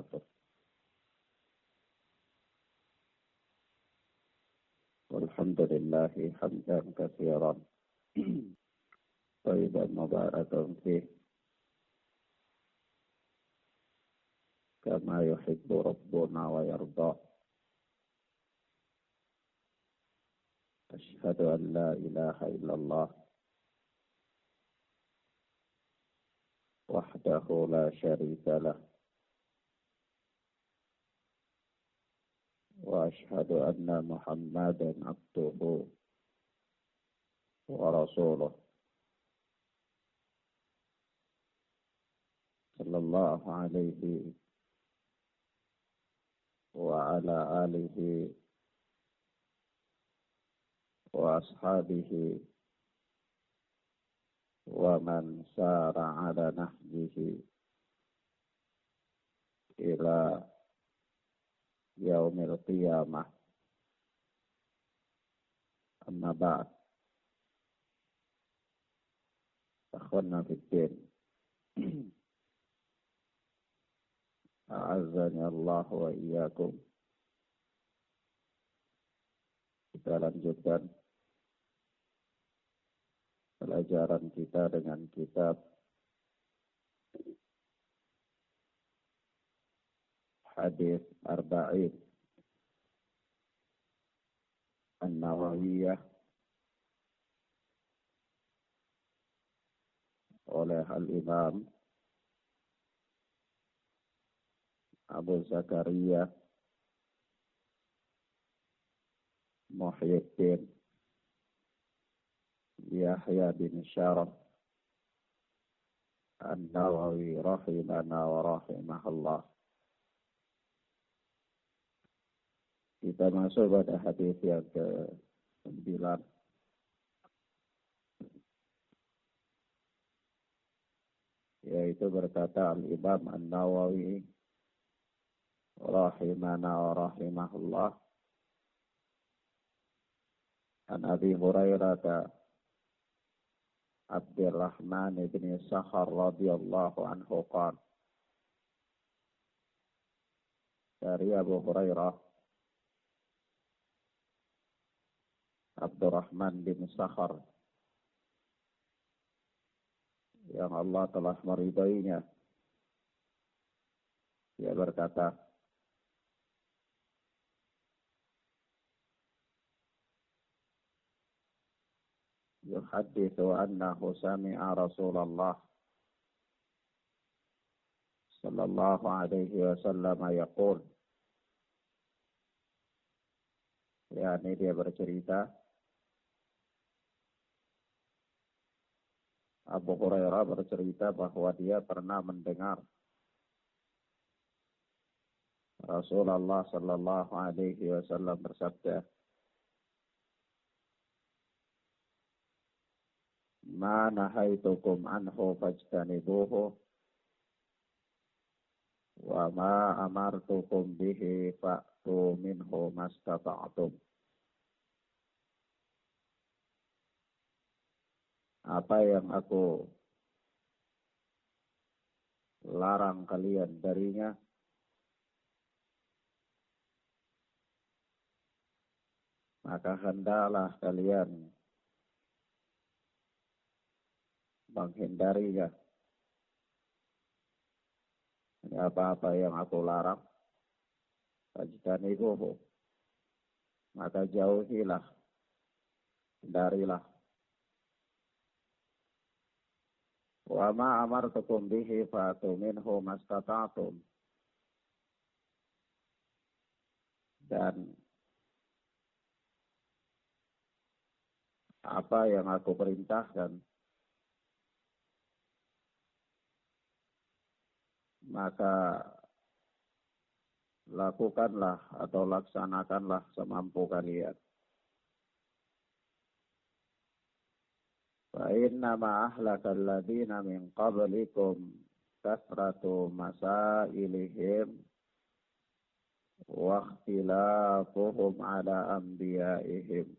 وبركاته. والحمد لله حمدا كثيرا طيبا مباركا فيه كما يحب ربنا ويرضى. أشهد أن لا إله إلا الله وحده لا شريك له، وأشهد أن محمدا عبده ورسوله صلى الله عليه وعلى آله وأصحابه ومن سار على نهجه إلى يوم القيامة. أما بعد، أخوانا في الدين، أعزني الله وإياكم. Kita lanjutkan pelajaran kita dengan kitab Hadis Arba'in An-Nawawiyah oleh Al-Imam Abu Zakaria Muhyiddin Yahya bin Syaraf An-Nawawi rahimana wa rahimahullah. Kita masuk pada hadis yang ke-9. Yaitu berkata Al-Imam An-Nawawi rahimana wa rahimahullah, an Abi Hurairah Abdurrahman bin Sakhar radhiyallahu anhu qala, dari Abu Hurairah Abdurrahman bin Sakhar yang Allah telah meridainya, dia berkata, yuhaddithu annahu sami'a Rasulullah sallallahu alaihi wasallam yaqul, yakni dia bercerita, Abu Hurairah bercerita bahwa dia pernah mendengar Rasulullah sallallahu alaihi wasallam bersabda, ma nahaitukum anhu fajtanibuhu wa ma amartukum bihi fa'tu minhu mastata'tum. Apa yang aku larang kalian darinya, maka hendaklah kalian menghindarinya. Apa-apa yang aku larang, fajtanibuhu, maka jauhilah, hindarilah. Wa ma amartukum bihi fa'tu minhu mastata'tum, dan apa yang aku perintahkan, maka lakukanlah atau laksanakanlah semampu kalian. Fa inna ma ahlakal ladina min qablikum kasratu masailihim wa ikhtilafuhum ala anbiya'ihim.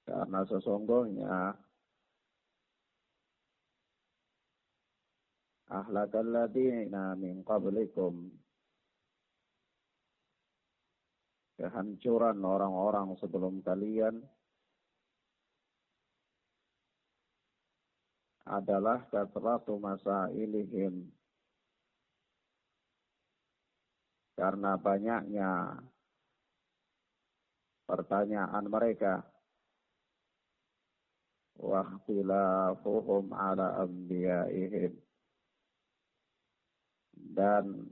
Karena sesungguhnya ahlakal ladzina min qablikum, kehancuran orang-orang sebelum kalian adalah kathratu masailihim, karena banyaknya pertanyaan mereka, wa ikhtilafuhum ala anbiyaihim, dan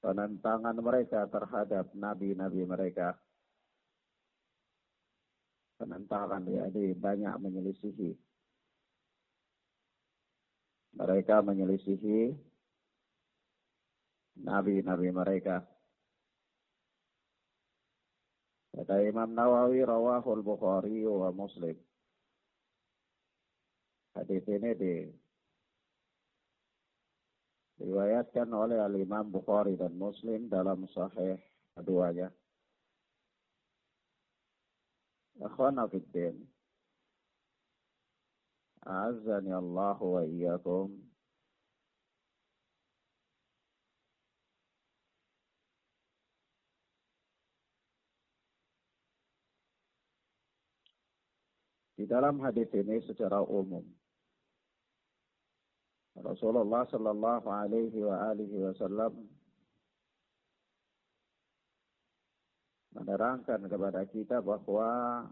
penentangan mereka terhadap nabi-nabi mereka. Penentangan, yakni banyak menyelisihi. Mereka menyelisihi nabi-nabi mereka. Kata Imam Nawawi, rawahul Bukhari wa Muslim. Hadis ini diriwayatkan oleh Al-Imam Bukhari dan Muslim dalam sahih keduanya. Akhwana fiddin, a'azzani Allah wa iyyakum. Di dalam hadis ini secara umum, Rasulullah sallallahu alaihi wa alihi wasallam menerangkan kepada kita bahwa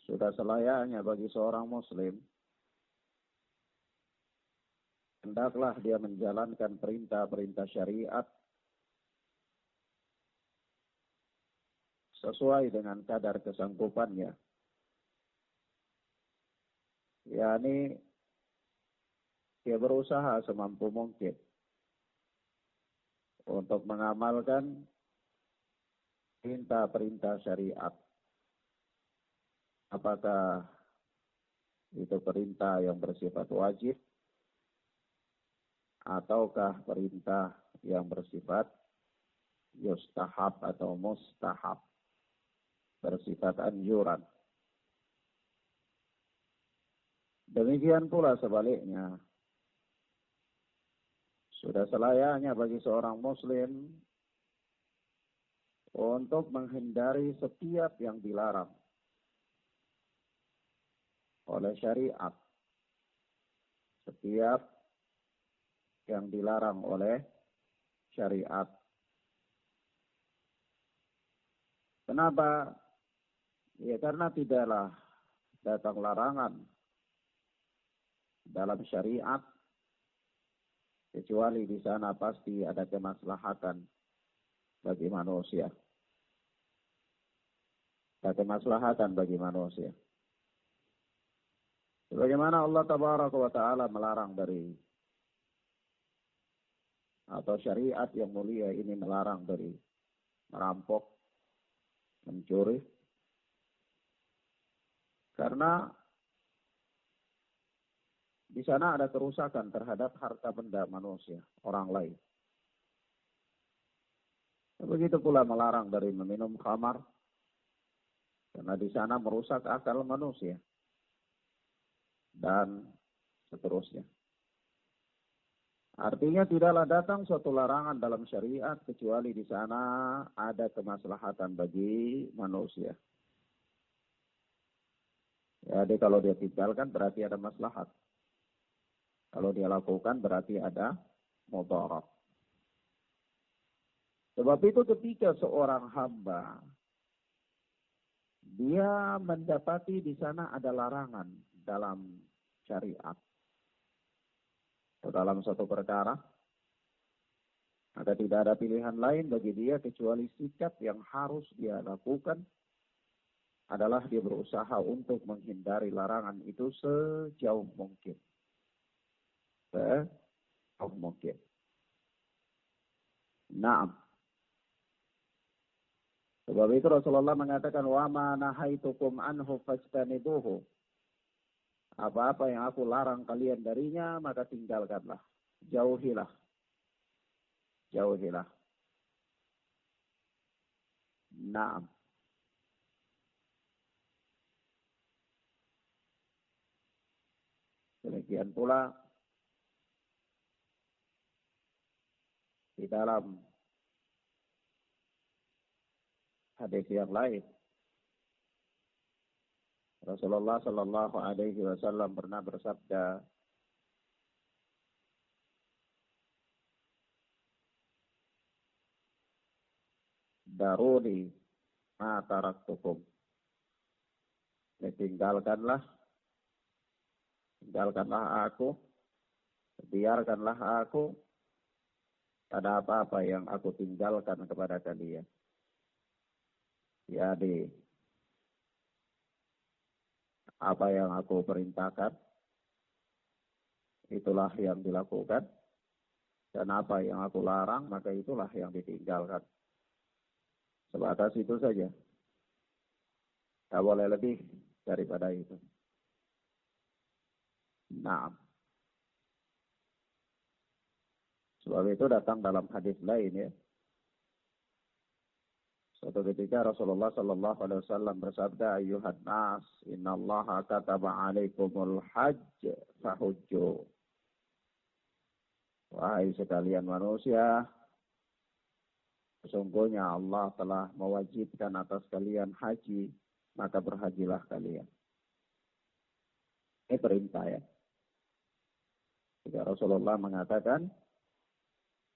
sudah selayaknya bagi seorang muslim hendaklah dia menjalankan perintah-perintah syariat sesuai dengan kadar kesanggupannya. yakni dia berusaha semampu mungkin untuk mengamalkan perintah-perintah syariat. Apakah itu perintah yang bersifat wajib ataukah perintah yang bersifat yustahab atau mustahab, bersifat anjuran. Demikian pula sebaliknya, sudah selayaknya bagi seorang muslim untuk menghindari setiap yang dilarang oleh syariat, setiap yang dilarang oleh syariat. Kenapa? Ya karena tidaklah datang larangan dalam syariat kecuali di sana pasti ada kemaslahatan bagi manusia. Ada kemaslahatan bagi manusia. Sebagaimana Allah Tabaraka wa Ta'ala melarang dari, atau syariat yang mulia ini melarang dari merampok, mencuri, karena di sana ada kerusakan terhadap harta benda manusia, orang lain. Begitu pula melarang dari meminum khamar, karena di sana merusak akal manusia, dan seterusnya. Artinya tidaklah datang suatu larangan dalam syariat kecuali di sana ada kemaslahatan bagi manusia. Jadi kalau dia tinggalkan berarti ada maslahat. Kalau dia lakukan berarti ada mudarat. Sebab itu ketika seorang hamba dia mendapati di sana ada larangan dalam syariat atau dalam suatu perkara, maka tidak ada pilihan lain bagi dia kecuali sikap yang harus dia lakukan adalah dia berusaha untuk menghindari larangan itu sejauh mungkin. Sejauh mungkin. Naam. Sebab itu Rasulullah mengatakan, wa ma nahaitukum anhu fajtanibuhu. Apa-apa yang aku larang kalian darinya, maka tinggalkanlah. Jauhilah. Jauhilah. Naam. Demikian pula di dalam hadis yang lain, Rasulullah Shallallahu Alaihi Wasallam pernah bersabda, "Daruni ma taraktukum." Tinggalkanlah aku, biarkanlah aku pada apa-apa yang aku tinggalkan kepada kalian. Jadi, apa yang aku perintahkan, itulah yang dilakukan. Dan apa yang aku larang, maka itulah yang ditinggalkan. Sebatas itu saja. Tidak boleh lebih daripada itu. Nah, sebab itu datang dalam hadis lain ya. Suatu ketika Rasulullah Sallallahu Alaihi Wasallam bersabda, "Ayuhan nas, innallaha kataba alaikumul hajj fahujju." Wahai sekalian manusia, sesungguhnya Allah telah mewajibkan atas kalian haji, maka berhajilah kalian. Ini perintah ya. Jika Rasulullah mengatakan,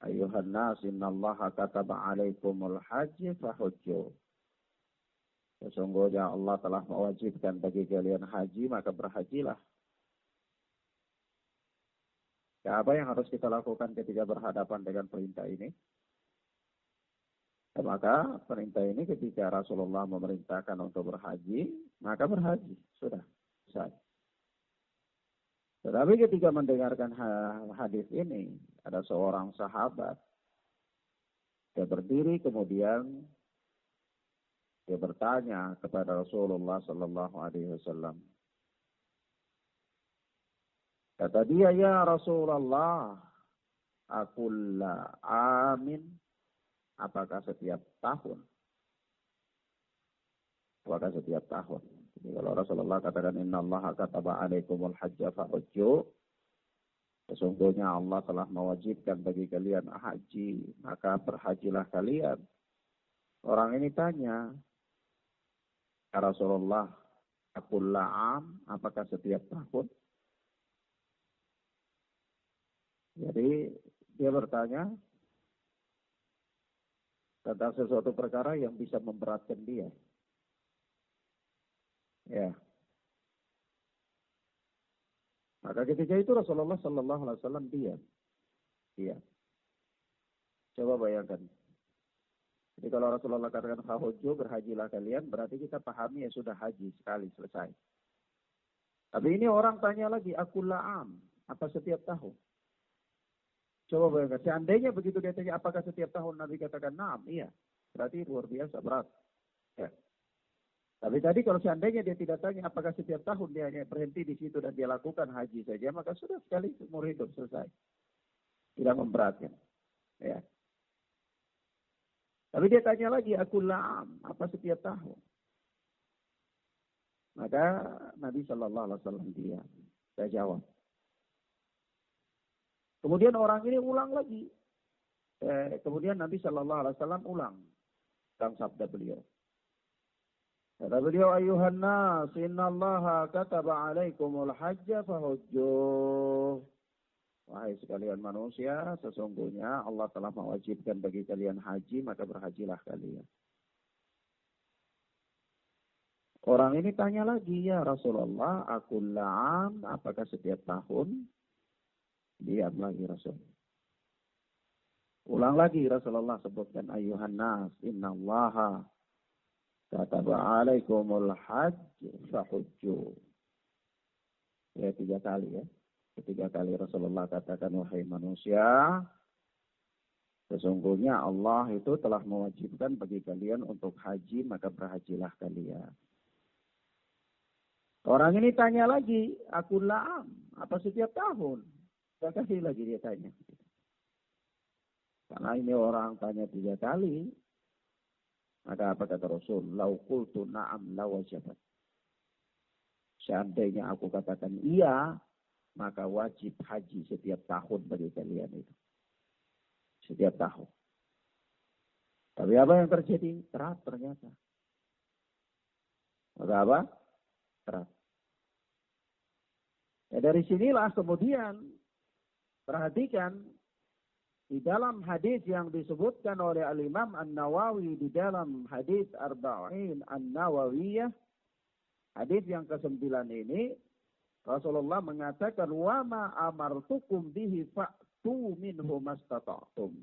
"Ayuhan nas, innallaha kataba alaikumul hajj fahujju." Sesungguhnya Allah telah mewajibkan bagi kalian haji, maka berhajilah. Ya, apa yang harus kita lakukan ketika berhadapan dengan perintah ini? Ya, maka perintah ini ketika Rasulullah memerintahkan untuk berhaji, maka berhaji. Sudah, selesai. Tetapi ketika mendengarkan hadis ini, ada seorang sahabat, dia berdiri kemudian dia bertanya kepada Rasulullah Sallallahu Alaihi Wasallam. Kata dia, "Ya Rasulullah, akulla amin." Apakah setiap tahun? Apakah setiap tahun? Jadi kalau Rasulullah katakan, "Innallaha kataba alaikumul hajja fahujju." Sesungguhnya Allah telah mewajibkan bagi kalian haji, maka berhajilah kalian. Orang ini tanya, "Ya Rasulullah, akulla am, apakah setiap tahun?" Jadi dia bertanya tentang sesuatu perkara yang bisa memberatkan dia. Ya. Maka ketika itu Rasulullah Sallallahu Alaihi Wasallam diam. Iya. Coba bayangkan. Jadi kalau Rasulullah katakan fahujju, berhajilah kalian, berarti kita pahami ya sudah haji sekali selesai. Tapi ini orang tanya lagi, akulla am, apa setiap tahun? Coba bayangkan, seandainya begitu dia tanya, apakah setiap tahun Nabi katakan na'am? Iya. Berarti luar biasa berat. Ya. Tapi tadi kalau seandainya dia tidak tanya apakah setiap tahun dia hanya berhenti di situ dan dia lakukan haji saja, maka sudah sekali seumur hidup selesai. Tidak memberatkan. Ya. Tapi dia tanya lagi, akulla am, apa setiap tahun? Maka Nabi Shallallahu Alaihi Wasallam dia jawab. Kemudian orang ini ulang lagi. Kemudian Nabi Shallallahu Alaihi Wasallam ulang tentang sabda beliau. Kata beliau, "Ayuhan nas, innallaha kataba alaikumul hajja fahujju." Wahai sekalian manusia, sesungguhnya Allah telah mewajibkan bagi kalian haji, maka berhajilah kalian. Orang ini tanya lagi, "Ya Rasulullah, akulla am, apakah setiap tahun?" Diam lagi Rasul. Ulang lagi Rasulullah sebutkan, "Ayuhan nas, innallaha kataba alaikumul hajj fahujju." Ya, 3 kali ya. Ketiga kali Rasulullah katakan, "Wahai manusia, sesungguhnya Allah itu telah mewajibkan bagi kalian untuk haji, maka berhajilah kalian." Orang ini tanya lagi, "Akulla am, apa setiap tahun?" Kasih lagi dia tanya. Karena ini orang tanya 3 kali. Maka apa kata Rasul? "Lau qultu na'am lawajabat." Seandainya aku katakan iya, maka wajib haji setiap tahun bagi kalian itu. Setiap tahun. Tapi apa yang terjadi? Berat ternyata. Maka apa? Berat. Ya, dari sinilah kemudian perhatikan di dalam hadis yang disebutkan oleh Al-Imam An-Nawawi di dalam hadis Arba'in An-Nawawiyah, hadis yang ke-9 ini, Rasulullah mengatakan, "Wa ma amartukum bihi fa'tu minhu mastata'tum."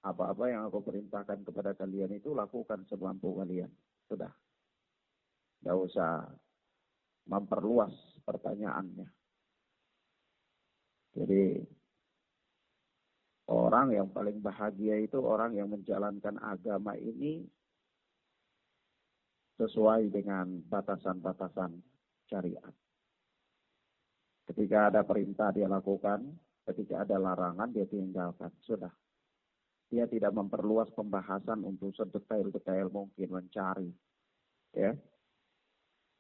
Apa-apa yang aku perintahkan kepada kalian itu lakukan semampu kalian. Sudah. Tidak usah memperluas pertanyaannya. Jadi orang yang paling bahagia itu orang yang menjalankan agama ini sesuai dengan batasan-batasan syariat. Ketika ada perintah dia lakukan, ketika ada larangan dia tinggalkan. Sudah. Dia tidak memperluas pembahasan untuk sedetail-detail mungkin mencari. Ya.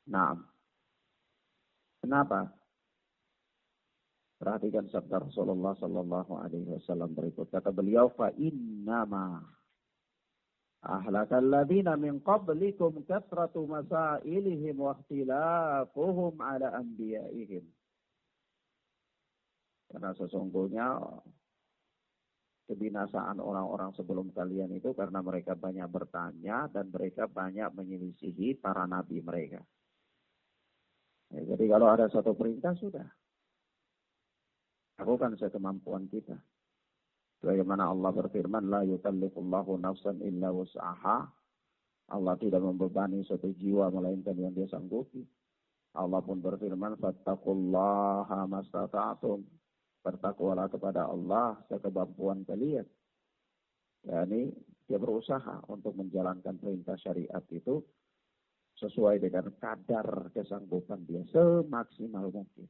Nah, kenapa? Perhatikan sabda Rasulullah sallallahu alaihi wasallam berikut. Kata beliau, "Fa innama ahlakal ladzina min qablikum kathratu masailihim wa ikhtilafuhum ala anbiya'ihim." Karena sesungguhnya kebinasaan orang-orang sebelum kalian itu karena mereka banyak bertanya dan mereka banyak menyelisihi para nabi mereka. Ya, jadi kalau ada satu perintah sudah. Lakukan sekemampuan kita. Bagaimana Allah berfirman, "La yukallifullahu nafsan illa wus'aha." Allah tidak membebani suatu jiwa melainkan yang dia sanggupi. Allah pun berfirman, "Fattaqullaha mastata'tum." Bertakwalah kepada Allah sekemampuan kalian. Yani dia berusaha untuk menjalankan perintah syariat itu sesuai dengan kadar kesanggupan dia semaksimal mungkin.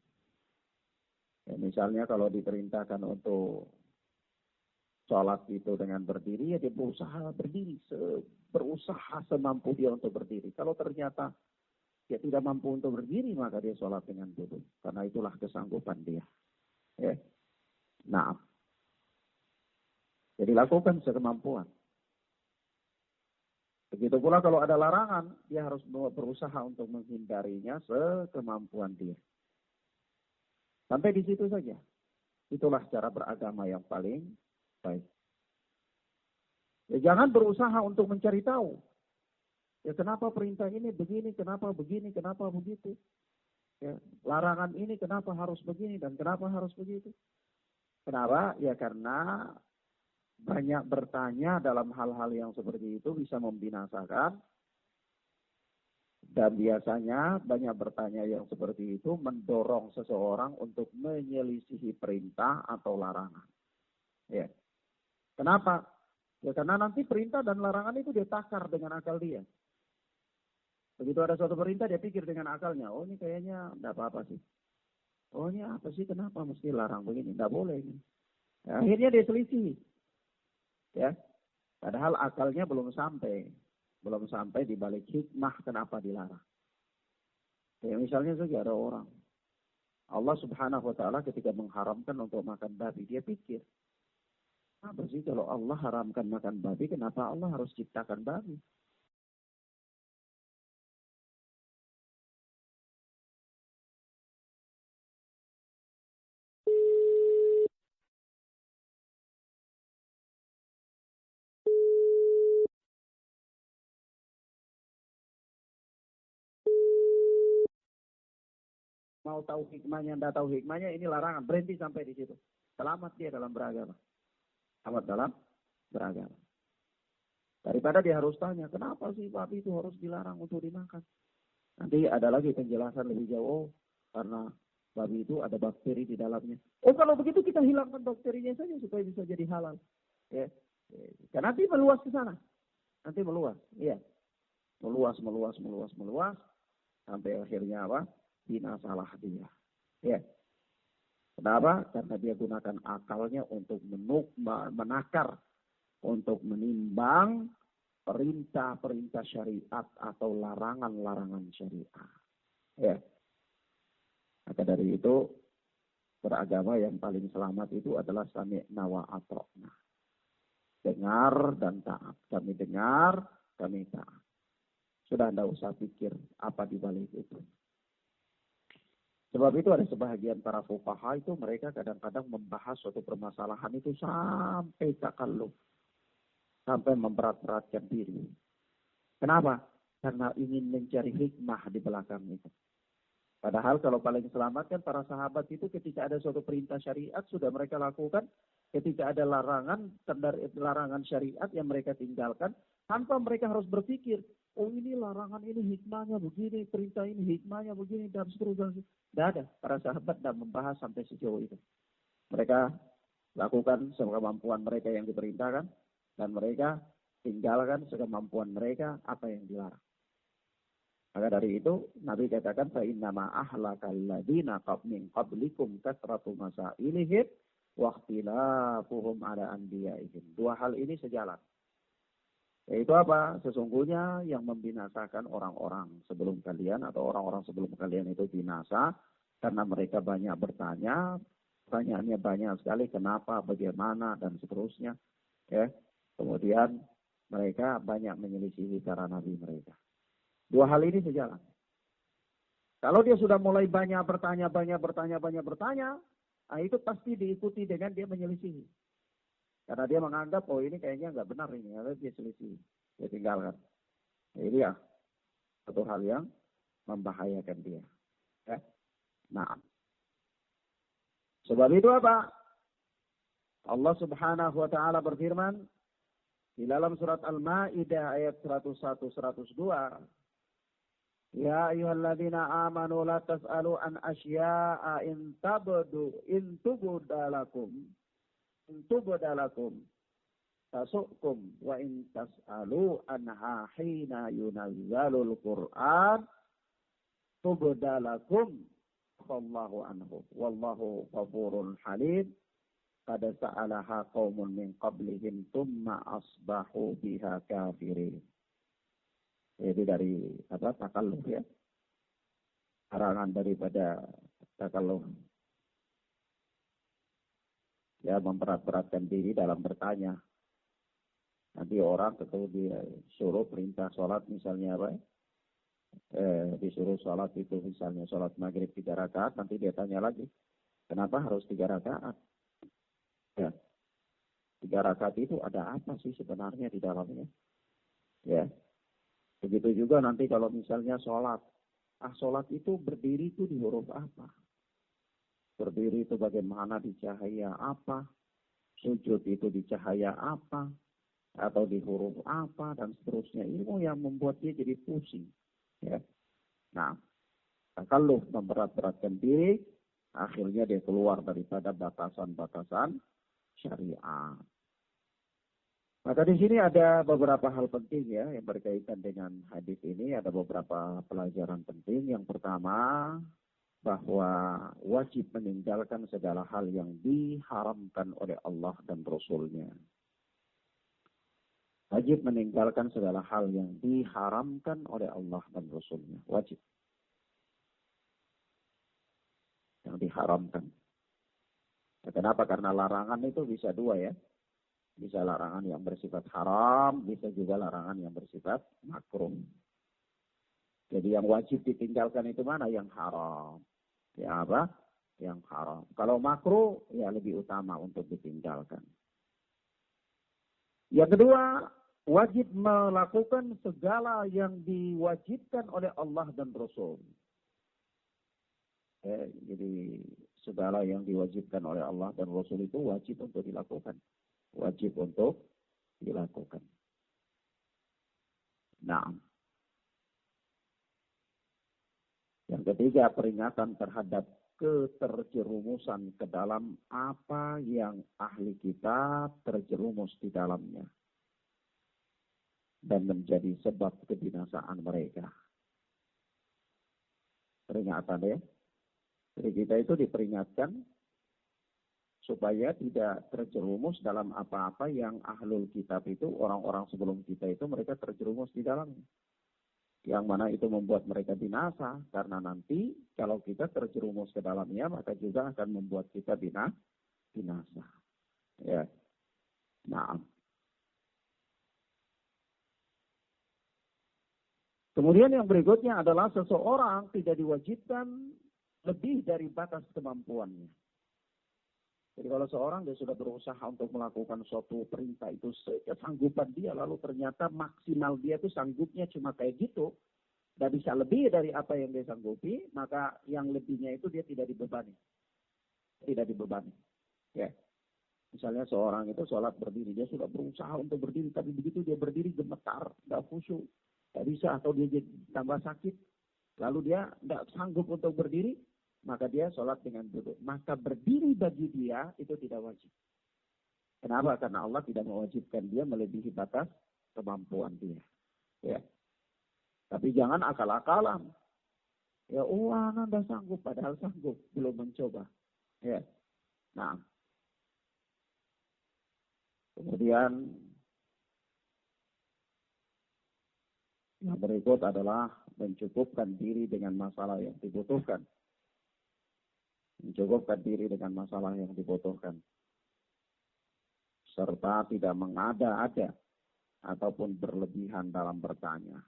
Ya, misalnya kalau diperintahkan untuk sholat itu dengan berdiri, ya dia berusaha berdiri, berusaha semampu dia untuk berdiri. Kalau ternyata dia tidak mampu untuk berdiri, maka dia sholat dengan duduk. Karena itulah kesanggupan dia. Ya. Nah, jadi lakukan sekemampuan. Begitu pula kalau ada larangan, dia harus berusaha untuk menghindarinya sekemampuan dia. Sampai di situ saja. Itulah cara beragama yang paling baik. Ya, jangan berusaha untuk mencari tahu. Ya, kenapa perintah ini begini, kenapa begini, kenapa begitu. Ya, larangan ini kenapa harus begini dan kenapa harus begitu. Kenapa? Ya karena banyak bertanya dalam hal-hal yang seperti itu bisa membinasakan. Dan biasanya banyak bertanya yang seperti itu mendorong seseorang untuk menyelisihi perintah atau larangan. Ya. Kenapa? Ya karena nanti perintah dan larangan itu dia takar dengan akal dia. Begitu ada suatu perintah dia pikir dengan akalnya, oh ini kayaknya tidak apa-apa sih. Oh ini apa sih, kenapa mesti larang begini? Tidak boleh ini. Ya, akhirnya dia selisih. Ya. Padahal akalnya belum sampai di balik hikmah kenapa dilarang. Ya, misalnya saja ada orang. Allah Subhanahu wa taala ketika mengharamkan untuk makan babi, dia pikir, apa sih kalau Allah haramkan makan babi, kenapa Allah harus ciptakan babi? Mau tahu hikmahnya, tidak tahu hikmahnya, ini larangan. Berhenti sampai di situ. Selamat dia dalam beragama. Selamat dalam beragama. Daripada dia harus tanya, kenapa sih babi itu harus dilarang untuk dimakan? Nanti ada lagi penjelasan lebih jauh. Karena babi itu ada bakteri di dalamnya. Oh kalau begitu kita hilangkan bakterinya saja supaya bisa jadi halal. Ya. Karena nanti meluas ke sana. Nanti meluas. Iya. Meluas. Sampai akhirnya apa? Binasalah dia. Ya. Kenapa? Karena dia gunakan akalnya untuk menakar, untuk menimbang perintah-perintah syariat atau larangan-larangan syariat. Ya. Maka dari itu beragama yang paling selamat itu adalah sami'na wa ata'na. Dengar dan taat. Kami dengar, kami taat. Sudah tidak usah pikir apa di balik itu. Sebab itu ada sebahagian para fuqaha itu mereka kadang-kadang membahas suatu permasalahan itu sampai takalluf. Sampai memberat-beratkan diri. Kenapa? Karena ingin mencari hikmah di belakang itu. Padahal kalau paling selamat kan para sahabat itu ketika ada suatu perintah syariat sudah mereka lakukan. Ketika ada larangan syariat yang mereka tinggalkan. Tanpa mereka harus berpikir. Oh ini larangan ini hikmahnya begini. Perintah ini hikmahnya begini. Dan seterusnya. Tidak ada. Para sahabat tidak membahas sampai sejauh itu. Mereka lakukan sekemampuan mereka yang diperintahkan. Dan mereka tinggalkan sekemampuan mereka apa yang dilarang. Maka dari itu Nabi katakan fa innama ahlakal ladina min qablikum kasratu masailihim wa ikhtilafuhum ala anbiya'ihim. Dua hal ini sejalan. Yaitu apa? Sesungguhnya yang membinasakan orang-orang sebelum kalian atau orang-orang sebelum kalian itu binasa karena mereka banyak bertanya, pertanyaannya banyak sekali kenapa, bagaimana dan seterusnya. Ya. Kemudian mereka banyak menyelisihi para nabi mereka. Dua hal ini sejalan. Kalau dia sudah mulai banyak bertanya, nah itu pasti diikuti dengan dia menyelisihi. Karena dia menganggap, oh ini kayaknya nggak benar ini, lalu dia selisih, dia tinggalkan. Ini ya satu hal yang membahayakan dia. Ya. Nah, sebab itu apa? Allah Subhanahu wa Ta'ala berfirman di dalam surat Al-Maidah ayat 101-102. Ya ayyuhalladzina amanu la tas'alu an asya'a in tubdalakum tasukum wa in tas'alu anha hina yunazzalul Qur'an tubdalakum wallahu anhu wallahu ghafurun halim qad sa'alaha qaumun min qablihim thumma asbahu biha kafirin. Jadi dari takalluf ya. Larangan daripada takalluf. Ya memberat-beratkan diri dalam bertanya. Nanti orang ketika dia suruh perintah sholat misalnya apa? Disuruh sholat itu misalnya sholat maghrib 3 rakaat, nanti dia tanya lagi. Kenapa harus 3 rakaat? Ya. 3 rakaat itu ada apa sih sebenarnya di dalamnya? Ya. Begitu juga nanti kalau misalnya sholat. Sholat itu berdiri itu di huruf apa? Berdiri itu bagaimana di cahaya apa? Sujud itu di cahaya apa? Atau di huruf apa? Dan seterusnya. Ilmu yang membuat dia jadi pusing. Ya. Nah, kalau memberat-beratkan diri, akhirnya dia keluar daripada batasan-batasan syariat. Maka di sini ada beberapa hal penting ya yang berkaitan dengan hadis ini. Ada beberapa pelajaran penting. Yang pertama, bahwa wajib meninggalkan segala hal yang diharamkan oleh Allah dan Rasul-Nya. Wajib meninggalkan segala hal yang diharamkan oleh Allah dan Rasul-Nya. Wajib. Yang diharamkan. Kenapa? Karena larangan itu bisa dua ya. Bisa larangan yang bersifat haram, bisa juga larangan yang bersifat makruh. Jadi yang wajib ditinggalkan itu mana? Yang haram. Ya apa? Yang haram. Kalau makruh, ya lebih utama untuk ditinggalkan. Yang kedua, wajib melakukan segala yang diwajibkan oleh Allah dan Rasul. Jadi segala yang diwajibkan oleh Allah dan Rasul itu wajib untuk dilakukan. Wajib untuk dilakukan. Nah, yang ketiga peringatan terhadap keterjerumusan ke dalam apa yang ahli kitab terjerumus di dalamnya dan menjadi sebab kebinasaan mereka. Peringatan ya. Jadi kita itu diperingatkan supaya tidak terjerumus dalam apa-apa yang ahlul kitab itu, orang-orang sebelum kita itu mereka terjerumus di dalamnya. Yang mana itu membuat mereka binasa. Karena nanti kalau kita terjerumus ke dalamnya, maka juga akan membuat kita binasa. Ya. Nah. Kemudian yang berikutnya adalah seseorang tidak diwajibkan lebih dari batas kemampuannya. Jadi kalau seorang dia sudah berusaha untuk melakukan suatu perintah itu kesanggupan dia, lalu ternyata maksimal dia itu sanggupnya cuma kayak gitu, tidak bisa lebih dari apa yang dia sanggupi, maka yang lebihnya itu dia tidak dibebani. Tidak dibebani. Ya. Misalnya seorang itu sholat berdiri, dia sudah berusaha untuk berdiri, tapi begitu dia berdiri gemetar, tidak khusyuk, tidak bisa, atau dia tambah sakit, lalu dia tidak sanggup untuk berdiri, maka dia sholat dengan duduk. Maka berdiri bagi dia itu tidak wajib. Kenapa? Karena Allah tidak mewajibkan dia melebihi batas kemampuan dia. Ya. Tapi jangan akal-akalan. Ya Allah, Anda sanggup, padahal sanggup, belum mencoba. Ya. Nah. Kemudian yang berikut adalah mencukupkan diri dengan masalah yang dibutuhkan. Mencukupkan diri dengan masalah yang dibutuhkan. Serta tidak mengada-ada ataupun berlebihan dalam bertanya.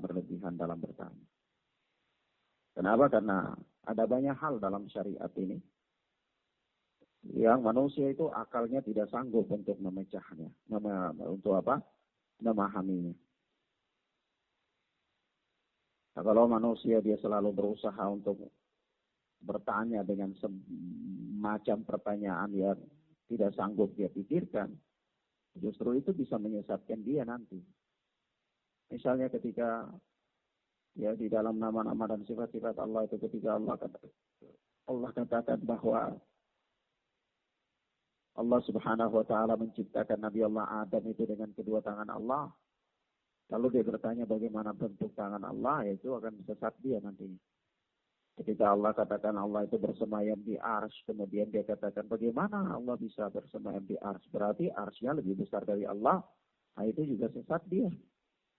Berlebihan dalam bertanya. Kenapa? Karena ada banyak hal dalam syariat ini yang manusia itu akalnya tidak sanggup untuk memecahnya. Untuk apa? Memahaminya. Nah, kalau manusia dia selalu berusaha untuk bertanya dengan semacam pertanyaan yang tidak sanggup dia pikirkan, justru itu bisa menyesatkan dia nanti. Misalnya ketika ya di dalam nama-nama dan sifat-sifat Allah itu, ketika Allah katakan bahwa Allah Subhanahu wa taala menciptakan Nabi Allah Adam itu dengan kedua tangan Allah. Lalu dia bertanya bagaimana bentuk tangan Allah, itu akan sesat dia nantinya. Ketika Allah katakan Allah itu bersemayam di arsy, kemudian dia katakan bagaimana Allah bisa bersemayam di arsy, berarti arsy-nya lebih besar dari Allah. Nah, itu juga sesat dia.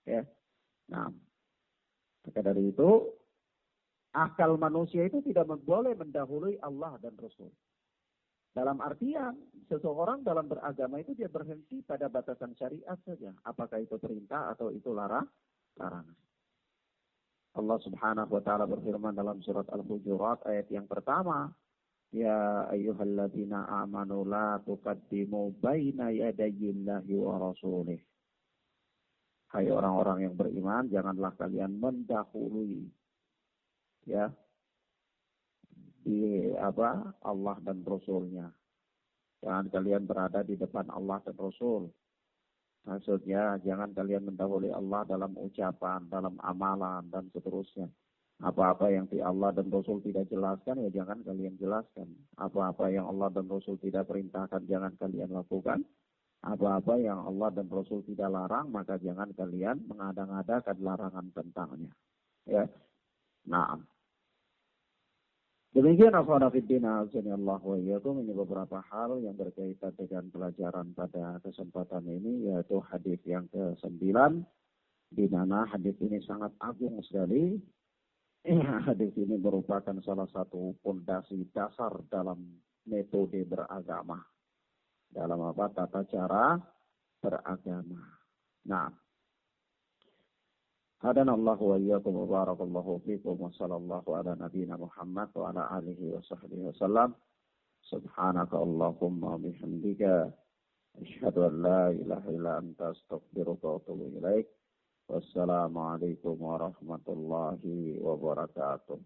Ya. Nah, maka dari itu akal manusia itu tidak boleh mendahului Allah dan Rasul. Dalam artian, seseorang dalam beragama itu dia berhenti pada batasan syariat saja. Apakah itu perintah atau itu larangan. Allah Subhanahu wa taala berfirman dalam surat Al-Hujurat ayat yang pertama, ya ayyuhalladzina amanu la tuqaddimu baina yadayillahi wa rasulih. Hai orang-orang yang beriman, janganlah kalian mendahului ya di Allah dan Rasulnya. Jangan kalian berada di depan Allah dan Rasul. Maksudnya jangan kalian mendahului Allah dalam ucapan, dalam amalan dan seterusnya. Apa-apa yang Allah dan Rasul tidak jelaskan, ya jangan kalian jelaskan. Apa-apa yang Allah dan Rasul tidak perintahkan, jangan kalian lakukan. Apa-apa yang Allah dan Rasul tidak larang, maka jangan kalian mengada-ngadakan larangan tentangnya. Ya. Nah. Demikian akhwanafiddina azanillah wa iyyakum, ini beberapa hal yang berkaitan dengan pelajaran pada kesempatan ini, yaitu hadis yang ke-9, di mana hadis ini sangat agung sekali. Hadis ini merupakan salah satu pondasi dasar dalam metode beragama, dalam tata cara beragama. Nah, hadana Allah wa iyyakum wa barakallahu fikum wa sallallahu ala nabiyyina Muhammad wa ala alihi wa sahbihi wasallam. Subhanaka Allahumma bihamdika asyhadu an la ilaha illa anta astaghfiruka wa atubu ilaik. Wassalamu alaikum warahmatullahi wabarakatuh.